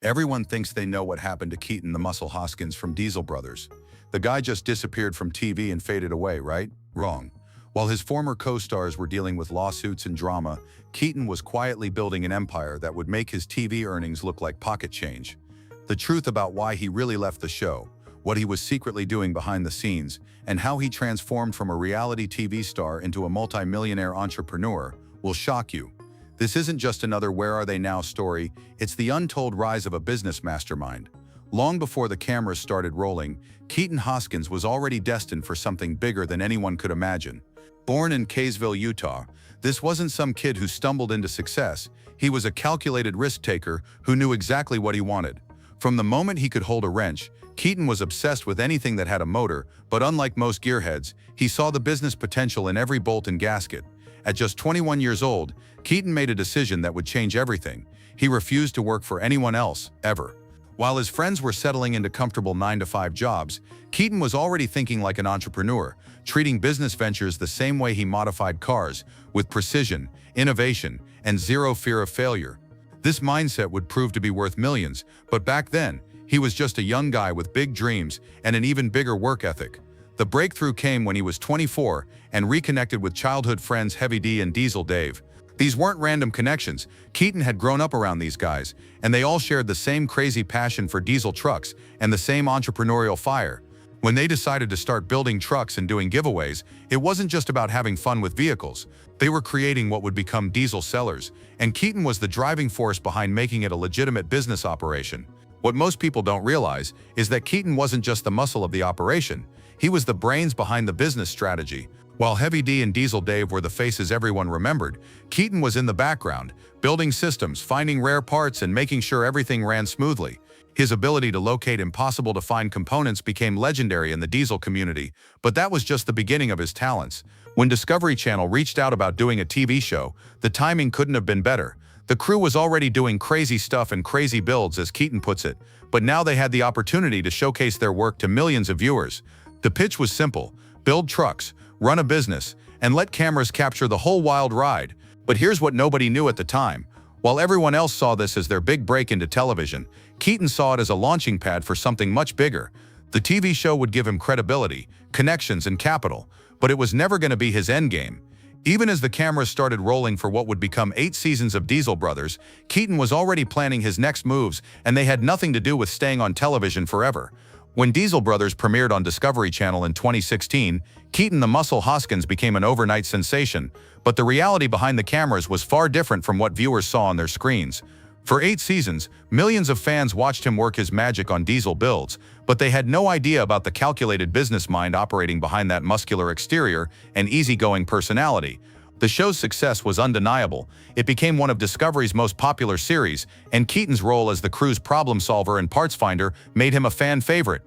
Everyone thinks they know what happened to Keaton the Muscle Hoskins from Diesel Brothers. The guy just disappeared from TV and faded away, right? Wrong. While his former co-stars were dealing with lawsuits and drama, Keaton was quietly building an empire that would make his TV earnings look like pocket change. The truth about why he really left the show, what he was secretly doing behind the scenes, and how he transformed from a reality TV star into a multi-millionaire entrepreneur will shock you. This isn't just another Where Are They Now story, it's the untold rise of a business mastermind. Long before the cameras started rolling, Keaton Hoskins was already destined for something bigger than anyone could imagine. Born in Kaysville, Utah, this wasn't some kid who stumbled into success. He was a calculated risk-taker who knew exactly what he wanted. From the moment he could hold a wrench, Keaton was obsessed with anything that had a motor, but unlike most gearheads, he saw the business potential in every bolt and gasket. At just 21 years old, Keaton made a decision that would change everything. He refused to work for anyone else, ever. While his friends were settling into comfortable 9-to-5 jobs, Keaton was already thinking like an entrepreneur, treating business ventures the same way he modified cars, with precision, innovation, and zero fear of failure. This mindset would prove to be worth millions, but back then, he was just a young guy with big dreams and an even bigger work ethic. The breakthrough came when he was 24 and reconnected with childhood friends Heavy D and Diesel Dave. These weren't random connections. Keaton had grown up around these guys, and they all shared the same crazy passion for diesel trucks and the same entrepreneurial fire. When they decided to start building trucks and doing giveaways, it wasn't just about having fun with vehicles. They were creating what would become diesel sellers, and Keaton was the driving force behind making it a legitimate business operation. What most people don't realize is that Keaton wasn't just the muscle of the operation. He was the brains behind the business strategy. While Heavy D and Diesel Dave were the faces everyone remembered, Keaton was in the background, building systems, finding rare parts, and making sure everything ran smoothly. His ability to locate impossible-to-find components became legendary in the diesel community, but that was just the beginning of his talents. When Discovery Channel reached out about doing a TV show, the timing couldn't have been better. The crew was already doing crazy stuff and crazy builds, as Keaton puts it, but now they had the opportunity to showcase their work to millions of viewers. The pitch was simple: build trucks, run a business, and let cameras capture the whole wild ride. But here's what nobody knew at the time. While everyone else saw this as their big break into television, Keaton saw it as a launching pad for something much bigger. The TV show would give him credibility, connections, and capital, but it was never going to be his endgame. Even as the cameras started rolling for what would become 8 seasons of Diesel Brothers, Keaton was already planning his next moves, and they had nothing to do with staying on television forever. When Diesel Brothers premiered on Discovery Channel in 2016, Keaton the Muscle Hoskins became an overnight sensation, but the reality behind the cameras was far different from what viewers saw on their screens. For 8 seasons, millions of fans watched him work his magic on diesel builds, but they had no idea about the calculated business mind operating behind that muscular exterior and easygoing personality. The show's success was undeniable. It became one of Discovery's most popular series, and Keaton's role as the crew's problem solver and parts finder made him a fan favorite.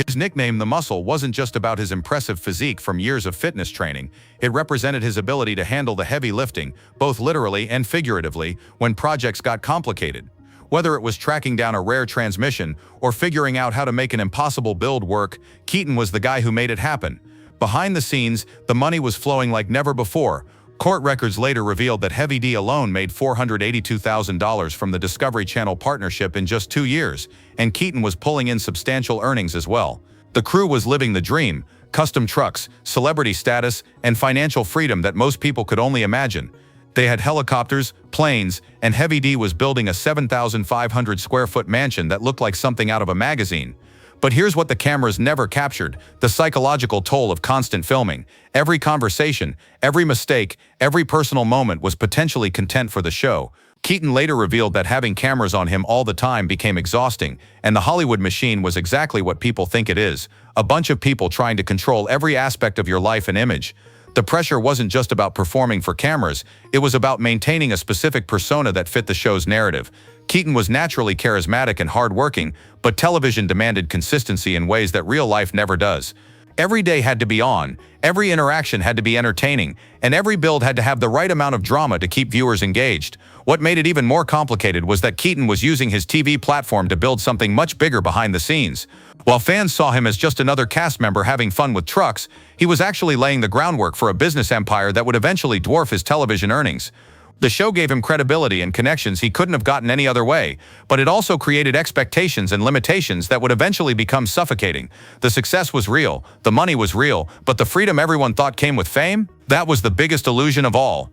His nickname, The Muscle, wasn't just about his impressive physique from years of fitness training. It represented his ability to handle the heavy lifting, both literally and figuratively, when projects got complicated. Whether it was tracking down a rare transmission or figuring out how to make an impossible build work, Keaton was the guy who made it happen. Behind the scenes, the money was flowing like never before. Court records later revealed that Heavy D alone made $482,000 from the Discovery Channel partnership in just 2 years, and Keaton was pulling in substantial earnings as well. The crew was living the dream: custom trucks, celebrity status, and financial freedom that most people could only imagine. They had helicopters, planes, and Heavy D was building a 7,500 square foot mansion that looked like something out of a magazine. But here's what the cameras never captured: the psychological toll of constant filming. Every conversation, every mistake, every personal moment was potentially content for the show. Keaton later revealed that having cameras on him all the time became exhausting, and the Hollywood machine was exactly what people think it is: a bunch of people trying to control every aspect of your life and image. The pressure wasn't just about performing for cameras, it was about maintaining a specific persona that fit the show's narrative. Keaton was naturally charismatic and hardworking, but television demanded consistency in ways that real life never does. Every day had to be on, every interaction had to be entertaining, and every build had to have the right amount of drama to keep viewers engaged. What made it even more complicated was that Keaton was using his TV platform to build something much bigger behind the scenes. While fans saw him as just another cast member having fun with trucks, he was actually laying the groundwork for a business empire that would eventually dwarf his television earnings. The show gave him credibility and connections he couldn't have gotten any other way, but it also created expectations and limitations that would eventually become suffocating. The success was real, the money was real, but the freedom everyone thought came with fame? That was the biggest illusion of all.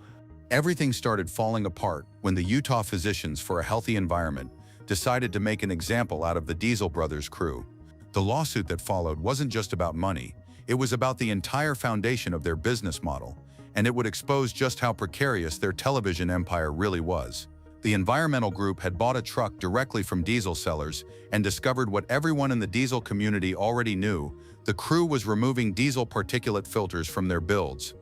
Everything started falling apart when the Utah Physicians for a Healthy Environment decided to make an example out of the Diesel brothers' crew. The lawsuit that followed wasn't just about money, it was about the entire foundation of their business model, and it would expose just how precarious their television empire really was. The environmental group had bought a truck directly from diesel sellers and discovered what everyone in the diesel community already knew: the crew was removing diesel particulate filters from their builds.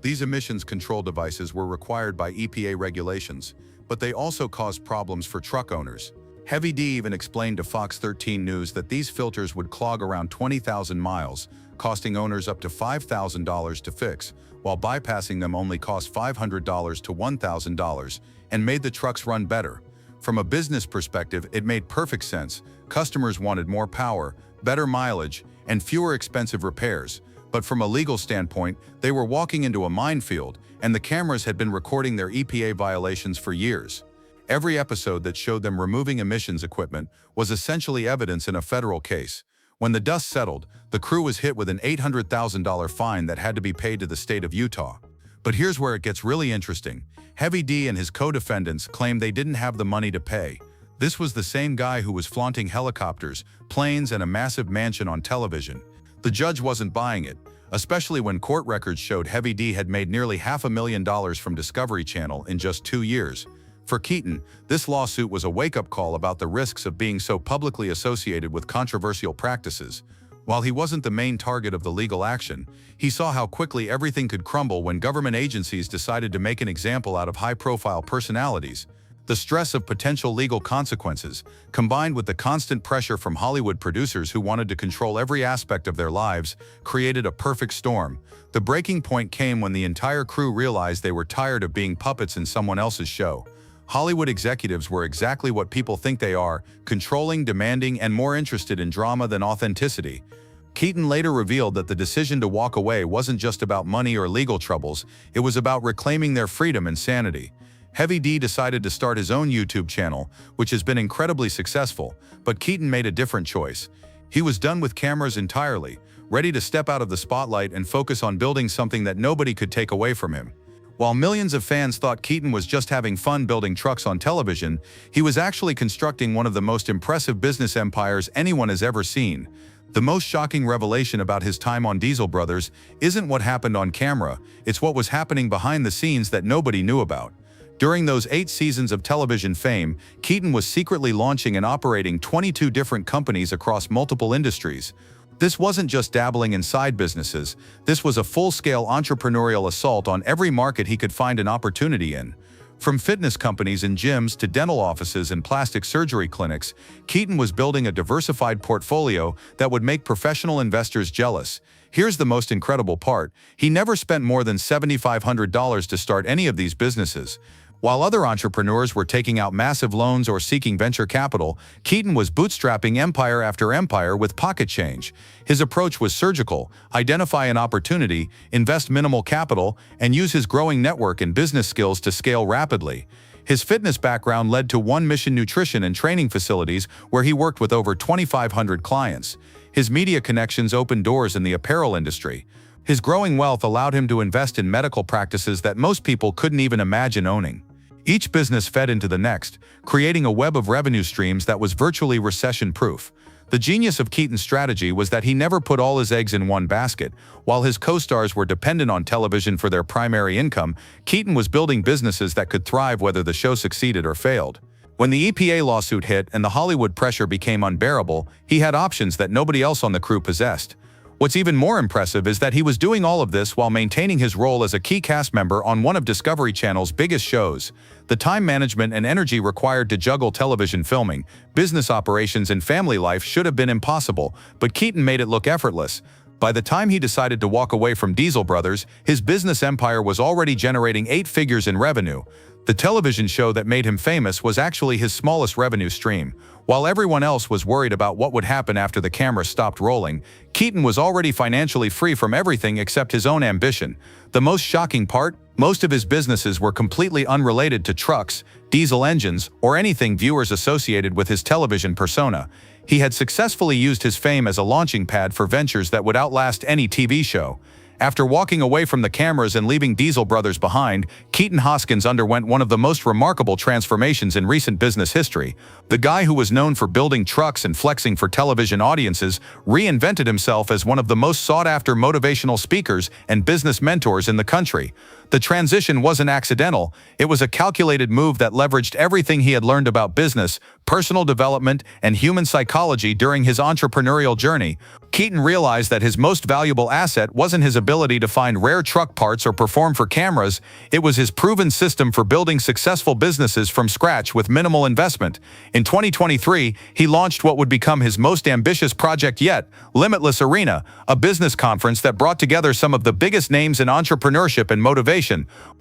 These emissions control devices were required by EPA regulations, but they also caused problems for truck owners. Heavy D even explained to Fox 13 News that these filters would clog around 20,000 miles, costing owners up to $5,000 to fix, while bypassing them only cost $500 to $1,000 and made the trucks run better. From a business perspective, it made perfect sense. Customers wanted more power, better mileage, and fewer expensive repairs. But from a legal standpoint, they were walking into a minefield, and the cameras had been recording their EPA violations for years. Every episode that showed them removing emissions equipment was essentially evidence in a federal case. When the dust settled, the crew was hit with an $800,000 fine that had to be paid to the state of Utah. But here's where it gets really interesting. Heavy D and his co-defendants claimed they didn't have the money to pay. This was the same guy who was flaunting helicopters, planes, and a massive mansion on television. The judge wasn't buying it, especially when court records showed Heavy D had made nearly $500,000 from Discovery Channel in just 2 years. For Keaton, this lawsuit was a wake-up call about the risks of being so publicly associated with controversial practices. While he wasn't the main target of the legal action, he saw how quickly everything could crumble when government agencies decided to make an example out of high-profile personalities. The stress of potential legal consequences, combined with the constant pressure from Hollywood producers who wanted to control every aspect of their lives, created a perfect storm. The breaking point came when the entire crew realized they were tired of being puppets in someone else's show. Hollywood executives were exactly what people think they are: controlling, demanding, and more interested in drama than authenticity. Keaton later revealed that the decision to walk away wasn't just about money or legal troubles, it was about reclaiming their freedom and sanity. Heavy D decided to start his own YouTube channel, which has been incredibly successful, but Keaton made a different choice. He was done with cameras entirely, ready to step out of the spotlight and focus on building something that nobody could take away from him. While millions of fans thought Keaton was just having fun building trucks on television, he was actually constructing one of the most impressive business empires anyone has ever seen. The most shocking revelation about his time on Diesel Brothers isn't what happened on camera, it's what was happening behind the scenes that nobody knew about. During those 8 seasons of television fame, Keaton was secretly launching and operating 22 different companies across multiple industries. This wasn't just dabbling in side businesses, this was a full-scale entrepreneurial assault on every market he could find an opportunity in. From fitness companies and gyms to dental offices and plastic surgery clinics, Keaton was building a diversified portfolio that would make professional investors jealous. Here's the most incredible part: he never spent more than $7,500 to start any of these businesses. While other entrepreneurs were taking out massive loans or seeking venture capital, Keaton was bootstrapping empire after empire with pocket change. His approach was surgical: identify an opportunity, invest minimal capital, and use his growing network and business skills to scale rapidly. His fitness background led to One Mission nutrition and training facilities, where he worked with over 2,500 clients. His media connections opened doors in the apparel industry. His growing wealth allowed him to invest in medical practices that most people couldn't even imagine owning. Each business fed into the next, creating a web of revenue streams that was virtually recession-proof. The genius of Keaton's strategy was that he never put all his eggs in one basket. While his co-stars were dependent on television for their primary income, Keaton was building businesses that could thrive whether the show succeeded or failed. When the EPA lawsuit hit and the Hollywood pressure became unbearable, he had options that nobody else on the crew possessed. What's even more impressive is that he was doing all of this while maintaining his role as a key cast member on one of Discovery Channel's biggest shows. The time management and energy required to juggle television filming, business operations, and family life should have been impossible, but Keaton made it look effortless. By the time he decided to walk away from Diesel Brothers, his business empire was already generating 8 figures in revenue. The television show that made him famous was actually his smallest revenue stream. While everyone else was worried about what would happen after the camera stopped rolling, Keaton was already financially free from everything except his own ambition. The most shocking part? Most of his businesses were completely unrelated to trucks, diesel engines, or anything viewers associated with his television persona. He had successfully used his fame as a launching pad for ventures that would outlast any TV show. After walking away from the cameras and leaving Diesel Brothers behind, Keaton Hoskins underwent one of the most remarkable transformations in recent business history. The guy who was known for building trucks and flexing for television audiences reinvented himself as one of the most sought-after motivational speakers and business mentors in the country. The transition wasn't accidental. It was a calculated move that leveraged everything he had learned about business, personal development, and human psychology during his entrepreneurial journey. Keaton realized that his most valuable asset wasn't his ability to find rare truck parts or perform for cameras. It was his proven system for building successful businesses from scratch with minimal investment. In 2023, he launched what would become his most ambitious project yet, Limitless Arena, a business conference that brought together some of the biggest names in entrepreneurship and motivation.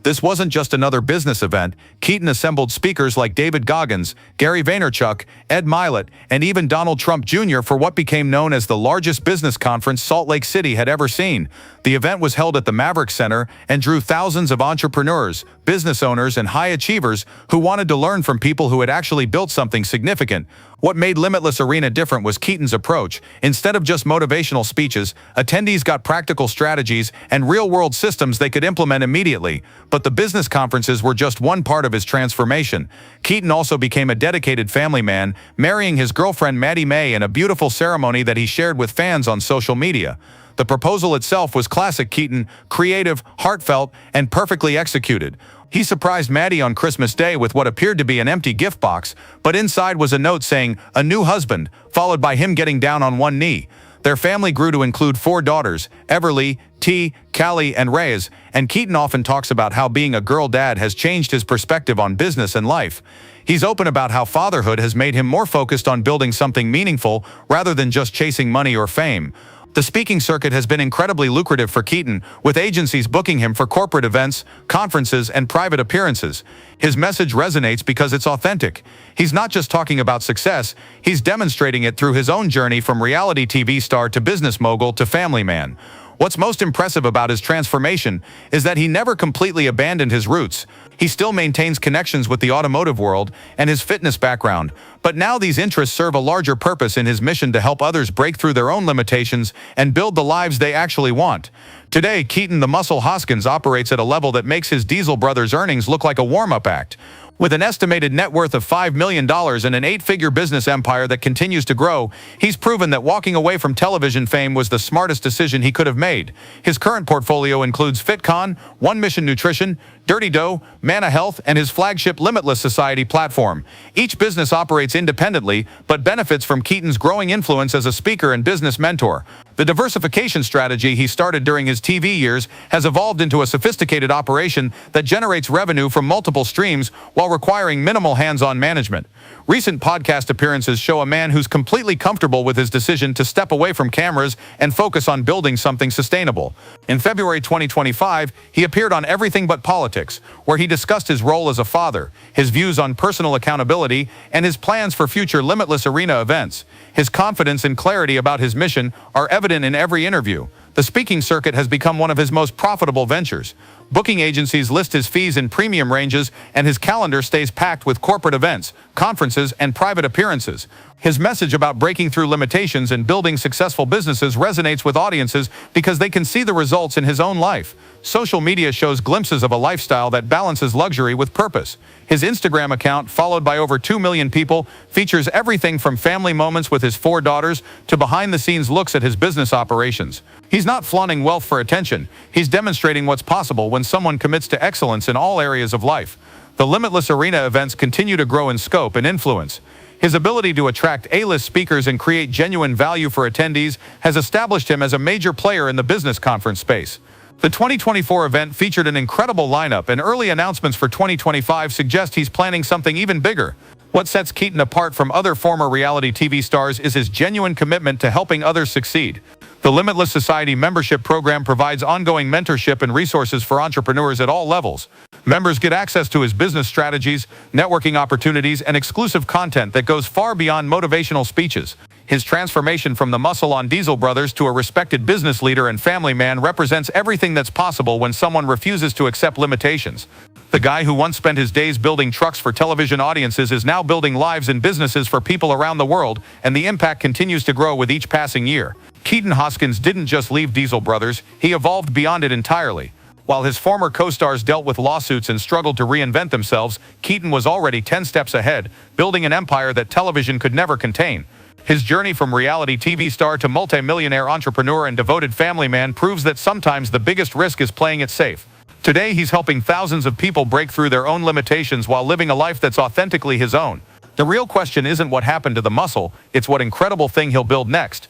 This wasn't just another business event. Keaton assembled speakers like David Goggins, Gary Vaynerchuk, Ed Mylett, and even Donald Trump Jr. for what became known as the largest business conference Salt Lake City had ever seen. The event was held at the Maverick Center and drew thousands of entrepreneurs, business owners, and high achievers who wanted to learn from people who had actually built something significant. What made Limitless Arena different was Keaton's approach. Instead of just motivational speeches, attendees got practical strategies and real-world systems they could implement immediately. But the business conferences were just one part of his transformation. Keaton also became a dedicated family man, marrying his girlfriend Maddie May in a beautiful ceremony that he shared with fans on social media. The proposal itself was classic Keaton, creative, heartfelt, and perfectly executed. He surprised Maddie on Christmas Day with what appeared to be an empty gift box, but inside was a note saying, "A new husband," followed by him getting down on one knee. Their family grew to include 4 daughters, Everly, T, Callie, and Reyes, and Keaton often talks about how being a girl dad has changed his perspective on business and life. He's open about how fatherhood has made him more focused on building something meaningful rather than just chasing money or fame. The speaking circuit has been incredibly lucrative for Keaton, with agencies booking him for corporate events, conferences, and private appearances. His message resonates because it's authentic. He's not just talking about success, he's demonstrating it through his own journey from reality TV star to business mogul to family man. What's most impressive about his transformation is that he never completely abandoned his roots. He still maintains connections with the automotive world and his fitness background, but now these interests serve a larger purpose in his mission to help others break through their own limitations and build the lives they actually want. Today, Keaton the Muscle Hoskins operates at a level that makes his Diesel Brothers earnings look like a warm-up act. With an estimated net worth of $5 million and an 8-figure business empire that continues to grow, he's proven that walking away from television fame was the smartest decision he could have made. His current portfolio includes FitCon, One Mission Nutrition, Dirty Dough, Mana Health, and his flagship Limitless Society platform. Each business operates independently, but benefits from Keaton's growing influence as a speaker and business mentor. The diversification strategy he started during his TV years has evolved into a sophisticated operation that generates revenue from multiple streams while requiring minimal hands-on management. Recent podcast appearances show a man who's completely comfortable with his decision to step away from cameras and focus on building something sustainable. In February 2025, he appeared on Everything But Politics, where he discussed his role as a father, his views on personal accountability, and his plans for future Limitless Arena events. His confidence and clarity about his mission are evident in every interview. The speaking circuit has become one of his most profitable ventures. Booking agencies list his fees in premium ranges, and his calendar stays packed with corporate events, conferences, and private appearances. His message about breaking through limitations and building successful businesses resonates with audiences because they can see the results in his own life. Social media shows glimpses of a lifestyle that balances luxury with purpose. His Instagram account, followed by over 2 million people, features everything from family moments with his 4 daughters to behind-the-scenes looks at his business operations. He's not flaunting wealth for attention. He's demonstrating what's possible when someone commits to excellence in all areas of life. The Limitless Arena events continue to grow in scope and influence. His ability to attract A-list speakers and create genuine value for attendees has established him as a major player in the business conference space. The 2024 event featured an incredible lineup, and early announcements for 2025 suggest he's planning something even bigger. What sets Keaton apart from other former reality TV stars is his genuine commitment to helping others succeed. The Limitless Society membership program provides ongoing mentorship and resources for entrepreneurs at all levels. Members get access to his business strategies, networking opportunities, and exclusive content that goes far beyond motivational speeches. His transformation from the muscle on Diesel Brothers to a respected business leader and family man represents everything that's possible when someone refuses to accept limitations. The guy who once spent his days building trucks for television audiences is now building lives and businesses for people around the world, and the impact continues to grow with each passing year. Keaton Hoskins didn't just leave Diesel Brothers, he evolved beyond it entirely. While his former co-stars dealt with lawsuits and struggled to reinvent themselves, Keaton was already 10 steps ahead, building an empire that television could never contain. His journey from reality TV star to multi-millionaire entrepreneur and devoted family man proves that sometimes the biggest risk is playing it safe. Today, he's helping thousands of people break through their own limitations while living a life that's authentically his own. The real question isn't what happened to the muscle, it's what incredible thing he'll build next.